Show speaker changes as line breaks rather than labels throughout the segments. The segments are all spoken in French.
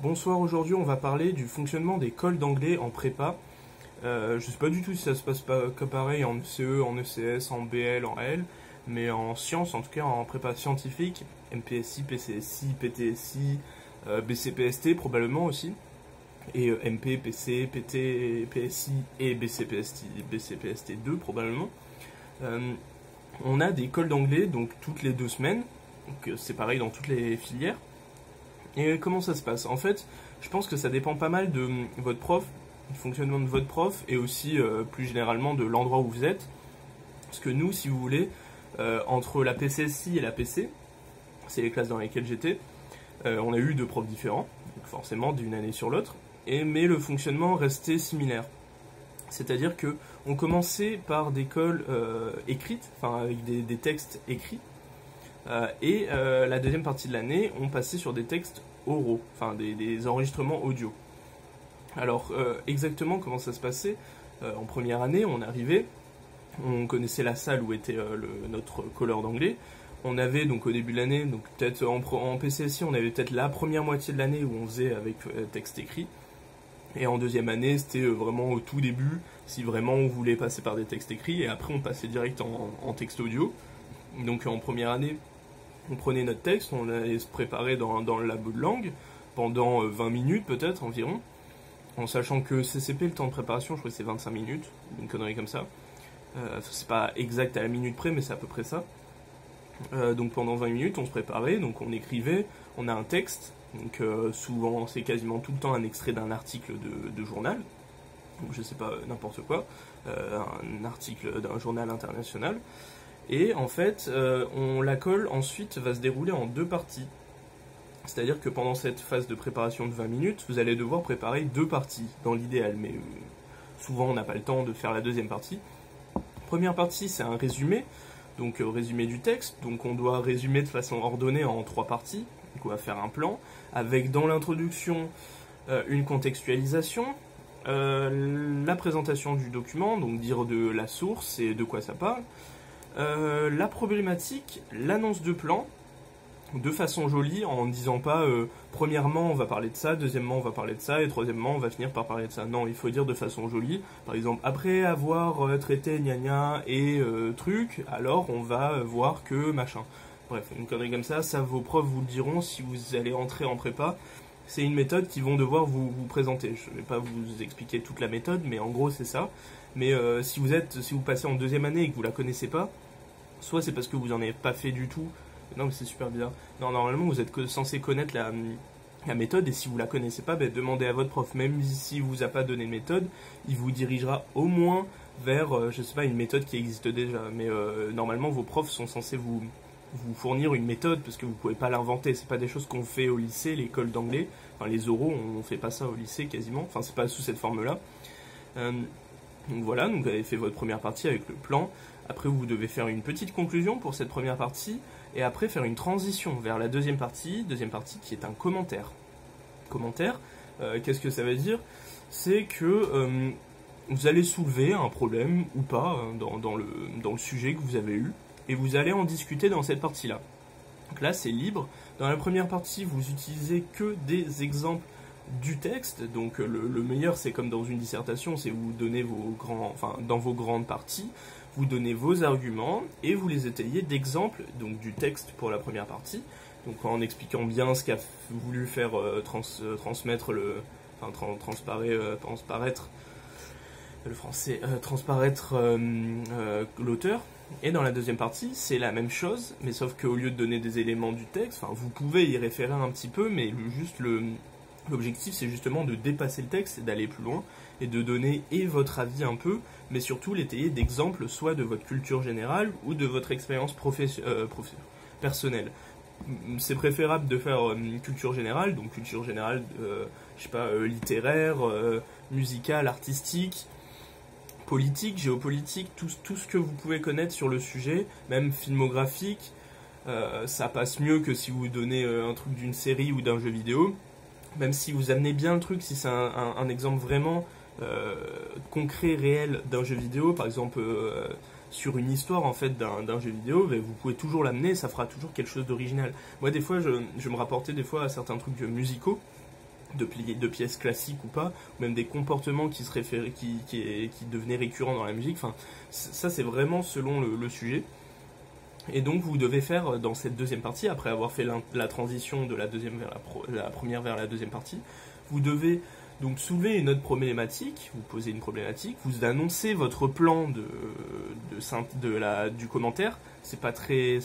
Bonsoir, aujourd'hui on va parler du fonctionnement des cols d'anglais en prépa. Je sais pas du tout si ça se passe pas comme pareil en CE, en ECS, en BL, en L, mais en sciences, en tout cas en prépa scientifique, MPSI, PCSI, PTSI, BCPST probablement aussi, et MP, PC, PT, PSI et BCPST2 probablement. On a des cols d'anglais donc toutes les 2 semaines, donc c'est pareil dans toutes les filières. Et comment ça se passe? En fait, je pense que ça dépend pas mal de votre prof, du fonctionnement de votre prof, et aussi plus généralement de l'endroit où vous êtes. Parce que nous, si vous voulez, entre la PCSI et la PC, c'est les classes dans lesquelles j'étais, on a eu 2 profs différents, donc forcément d'une année sur l'autre, mais le fonctionnement restait similaire. C'est-à-dire que on commençait par des cols écrites, enfin avec des textes écrits, et la deuxième partie de l'année, on passait sur des textes oraux, enfin des enregistrements audio. Alors, exactement comment ça se passait? En première année, on arrivait, on connaissait la salle où était notre colleur d'anglais. On avait donc au début de l'année, donc peut-être en PCSI, on avait peut-être la première moitié de l'année où on faisait avec texte écrit. Et en deuxième année, c'était vraiment au tout début, si vraiment on voulait passer par des textes écrits, et après on passait direct en texte audio. Donc en première année, on prenait notre texte, on allait se préparer dans le labo de langue pendant 20 minutes peut-être environ, en sachant que CCP, le temps de préparation, je crois que c'est 25 minutes, une connerie comme ça. C'est pas exact à la minute près, mais c'est à peu près ça. Donc pendant 20 minutes, on se préparait, donc on écrivait, on a un texte, donc souvent c'est quasiment tout le temps un extrait d'un article de journal, donc je sais pas, n'importe quoi, un article d'un journal international. Et en fait, la colle ensuite va se dérouler en 2 parties. C'est-à-dire que pendant cette phase de préparation de 20 minutes, vous allez devoir préparer 2 parties, dans l'idéal, mais souvent on n'a pas le temps de faire la deuxième partie. Première partie, c'est un résumé, donc résumé du texte, donc on doit résumer de façon ordonnée en 3 parties, donc on va faire un plan, avec dans l'introduction une contextualisation, la présentation du document, donc dire de la source et de quoi ça parle, la problématique, l'annonce de plan, de façon jolie, en ne disant pas premièrement on va parler de ça, deuxièmement on va parler de ça, et troisièmement on va finir par parler de ça. Non, il faut dire de façon jolie, par exemple après avoir traité gna gna et truc, alors on va voir que machin. Bref, une connerie comme ça vos profs vous le diront si vous allez entrer en prépa. C'est une méthode qu'ils vont devoir vous présenter. Je ne vais pas vous expliquer toute la méthode, mais en gros c'est ça. Mais si vous passez en deuxième année et que vous la connaissez pas, soit c'est parce que vous en avez pas fait du tout. Non mais c'est super bizarre. Non, normalement vous êtes censé connaître la méthode, et si vous la connaissez pas, demandez à votre prof. Même si vous a pas donné de méthode, il vous dirigera au moins vers, je sais pas, une méthode qui existe déjà. Mais normalement vos profs sont censés vous fournir une méthode, parce que vous pouvez pas l'inventer. C'est pas des choses qu'on fait au lycée, l'école d'anglais. Enfin les oraux, on fait pas ça au lycée quasiment. Enfin c'est pas sous cette forme-là. Donc voilà, donc vous avez fait votre première partie avec le plan. Après vous devez faire une petite conclusion pour cette première partie, et après faire une transition vers la deuxième partie qui est un commentaire. Commentaire, qu'est-ce que ça veut dire? C'est que vous allez soulever un problème ou pas dans le sujet que vous avez eu, et vous allez en discuter dans cette partie-là. Donc là c'est libre. Dans la première partie vous utilisez que des exemples du texte, donc le meilleur c'est comme dans une dissertation, c'est vous donnez dans vos grandes parties, vous donnez vos arguments et vous les étayez d'exemples donc du texte pour la première partie, donc en expliquant bien ce qu'a voulu faire transparaître le français, transparaître l'auteur. Et dans la deuxième partie, c'est la même chose, mais sauf qu'au lieu de donner des éléments du texte, vous pouvez y référer un petit peu, mais l'objectif, c'est justement de dépasser le texte et d'aller plus loin, et de donner votre avis un peu, mais surtout l'étayer d'exemples, soit de votre culture générale, ou de votre expérience personnelle. C'est préférable de faire culture générale, donc culture générale, je sais pas, littéraire, musicale, artistique, politique, géopolitique, tout ce que vous pouvez connaître sur le sujet, même filmographique. Ça passe mieux que si vous donnez un truc d'une série ou d'un jeu vidéo. Même si vous amenez bien le truc, si c'est un exemple vraiment concret, réel d'un jeu vidéo, par exemple sur une histoire en fait d'un jeu vidéo, vous pouvez toujours l'amener, ça fera toujours quelque chose d'original. Moi des fois je me rapportais des fois à certains trucs musicaux, de pièces classiques ou pas, ou même des comportements qui devenaient récurrents dans la musique. Enfin, ça c'est vraiment selon le sujet. Et donc vous devez faire dans cette deuxième partie, après avoir fait la transition de la deuxième vers la première vers la deuxième partie, vous devez donc soulever une autre problématique, vous posez une problématique, vous annoncez votre plan du commentaire. C'est pas très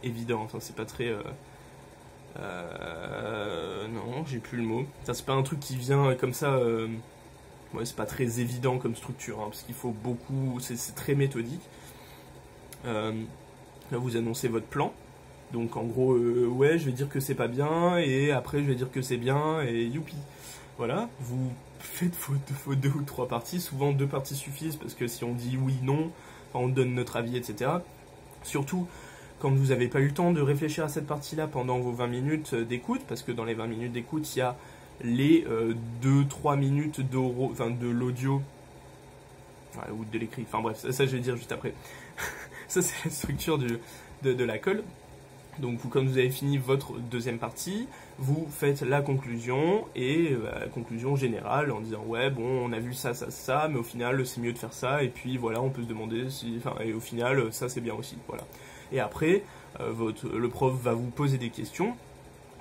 évident, enfin c'est pas très non, j'ai plus le mot. C'est pas un truc qui vient comme ça. Ouais, c'est pas très évident comme structure, hein, parce qu'il faut beaucoup. C'est très méthodique. Là, vous annoncez votre plan. Donc, en gros, ouais, je vais dire que c'est pas bien, et après, je vais dire que c'est bien, et youpi. Voilà, vous faites vos 2 ou 3 parties. Souvent, 2 parties suffisent, parce que si on dit oui, non, enfin, on donne notre avis, etc. Surtout quand vous n'avez pas eu le temps de réfléchir à cette partie-là pendant vos 20 minutes d'écoute, parce que dans les 20 minutes d'écoute, il y a les 2-3 minutes de l'audio, ou de l'écrit, enfin bref, ça je vais dire juste après. Ça c'est la structure de la colle. Donc quand vous avez fini votre deuxième partie, vous faites la conclusion, et la conclusion générale en disant ouais bon on a vu ça, mais au final c'est mieux de faire ça, et puis voilà on peut se demander si, enfin, et au final ça c'est bien aussi, voilà. Et après le prof va vous poser des questions,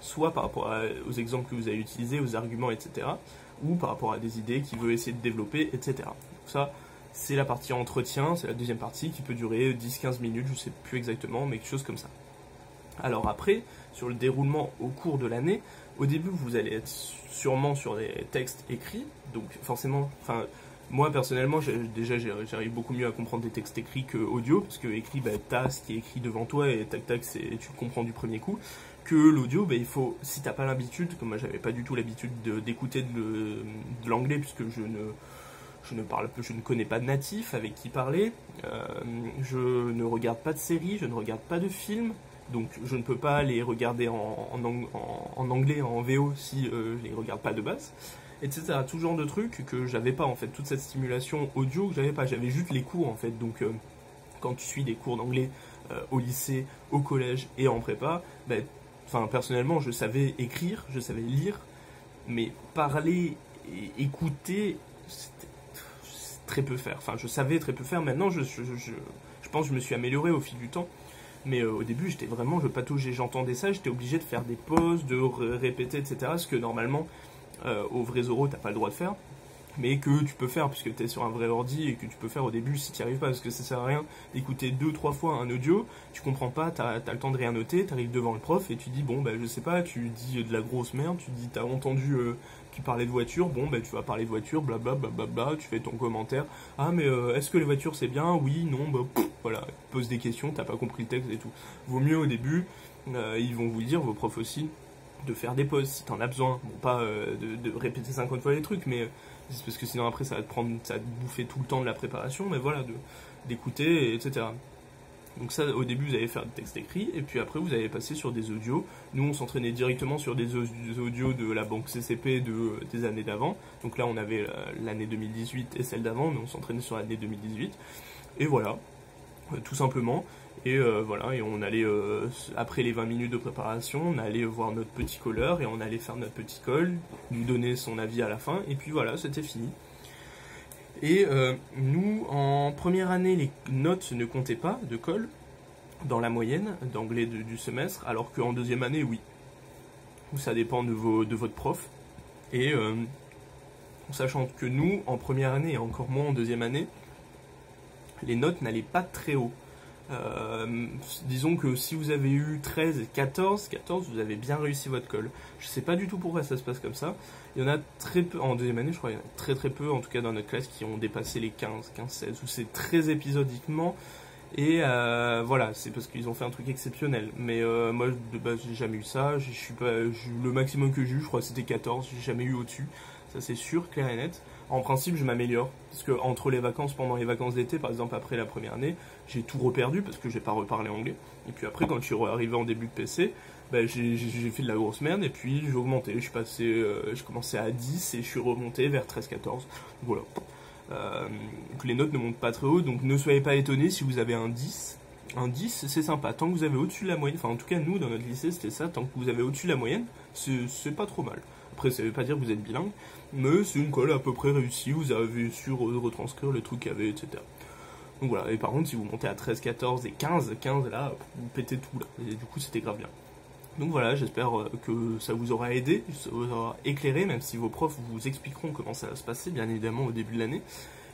soit par rapport aux exemples que vous avez utilisés, aux arguments, etc., ou par rapport à des idées qu'il veut essayer de développer, etc. Donc ça, c'est la partie entretien, c'est la deuxième partie qui peut durer 10-15 minutes, je ne sais plus exactement, mais quelque chose comme ça. Alors après, sur le déroulement au cours de l'année, au début vous allez être sûrement sur des textes écrits, donc forcément, enfin moi personnellement j'arrive beaucoup mieux à comprendre des textes écrits que audio, parce que écrit, bah, t'as ce qui est écrit devant toi et tac tac tu le comprends du premier coup, que l'audio, bah, il faut, si t'as pas l'habitude, comme moi j'avais pas du tout l'habitude d'écouter de l'anglais, puisque je ne connais pas de natif avec qui parler, je ne regarde pas de séries, je ne regarde pas de films, donc je ne peux pas les regarder en anglais, en VO, si je les regarde pas de base, etc. Tout genre de trucs que j'avais pas en fait, toute cette stimulation audio que j'avais pas, j'avais juste les cours en fait, donc quand tu suis des cours d'anglais au lycée, au collège et en prépa, ben, personnellement je savais écrire, je savais lire, mais parler et écouter, c'était très peu faire, enfin je savais très peu faire, maintenant je pense que je me suis amélioré au fil du temps. Mais au début, j'étais vraiment, je pataugeais, j'entendais ça, j'étais obligé de faire des pauses, de répéter, etc. Ce que normalement, au vrai oraux, t'as pas le droit de faire, mais que tu peux faire, puisque tu es sur un vrai ordi, et que tu peux faire au début si tu n'y arrives pas, parce que ça sert à rien d'écouter 2-3 fois un audio, tu comprends pas, t'as le temps de rien noter, t'arrives devant le prof, et tu dis, bon, bah je sais pas, tu dis de la grosse merde, tu dis, t'as entendu qui parlait de voiture, bon, bah tu vas parler de voiture, blablabla, bla, bla, bla, tu fais ton commentaire, ah mais est-ce que les voitures c'est bien, oui, non, bah voilà, pose des questions, t'as pas compris le texte et tout. Vaut mieux au début, ils vont vous dire, vos profs aussi, de faire des pauses si t'en as besoin, bon pas de répéter 50 fois les trucs, mais c'est parce que sinon après ça va te bouffer tout le temps de la préparation, mais voilà, d'écouter, etc. Donc ça, au début, vous allez faire des textes écrits, et puis après, vous allez passer sur des audios. Nous, on s'entraînait directement sur des audios de la banque CCP des années d'avant. Donc là, on avait l'année 2018 et celle d'avant, mais on s'entraînait sur l'année 2018. Et voilà, tout simplement. Et voilà, et on allait, après les 20 minutes de préparation, on allait voir notre petit colleur, et on allait faire notre petit call, nous donner son avis à la fin, et puis voilà, c'était fini. Et nous, en première année, les notes ne comptaient pas de colle dans la moyenne d'anglais du semestre, alors qu'en deuxième année, oui. Ça dépend de votre prof. Et sachant que nous, en première année, et encore moins en deuxième année, les notes n'allaient pas très haut. Disons que si vous avez eu 13 et 14, vous avez bien réussi votre colle. Je sais pas du tout pourquoi ça se passe comme ça. Il y en a très peu, en deuxième année je crois, il y en a très peu, en tout cas dans notre classe, qui ont dépassé les 15-16, où c'est très épisodiquement. Et voilà, c'est parce qu'ils ont fait un truc exceptionnel. Mais moi de base j'ai jamais eu ça, le maximum que j'ai eu je crois c'était 14, j'ai jamais eu au-dessus. Ça c'est sûr, clair et net. En principe, je m'améliore, parce que entre les vacances, pendant les vacances d'été, par exemple après la première année, j'ai tout reperdu parce que j'ai pas reparlé anglais. Et puis après, quand je suis arrivé en début de PC, bah, j'ai fait de la grosse merde, et puis j'ai augmenté. Je commençais à 10 et je suis remonté vers 13-14. Voilà. Donc les notes ne montent pas très haut, donc ne soyez pas étonnés si vous avez un 10. Un 10, c'est sympa. Tant que vous avez au-dessus de la moyenne, enfin en tout cas nous, dans notre lycée, c'était ça, tant que vous avez au-dessus de la moyenne, c'est pas trop mal. Après, ça veut pas dire que vous êtes bilingue, mais c'est une colle à peu près réussie, vous avez su retranscrire les trucs qu'il y avait, etc. Donc voilà, et par contre, si vous montez à 13, 14 et 15 là, vous pétez tout là, et du coup, c'était grave bien. Donc voilà, j'espère que ça vous aura aidé, ça vous aura éclairé, même si vos profs vous expliqueront comment ça va se passer, bien évidemment, au début de l'année.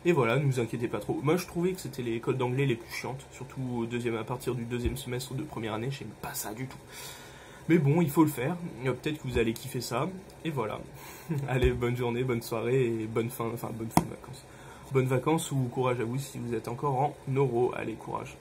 Et voilà, ne vous inquiétez pas trop. Moi, je trouvais que c'était les codes d'anglais les plus chiantes, surtout à partir du deuxième semestre de première année, j'aime pas ça du tout. Mais bon, il faut le faire, peut-être que vous allez kiffer ça, et voilà. Allez, bonne journée, bonne soirée, et bonne fin de vacances. Bonnes vacances ou courage à vous si vous êtes encore en neuro, allez, courage.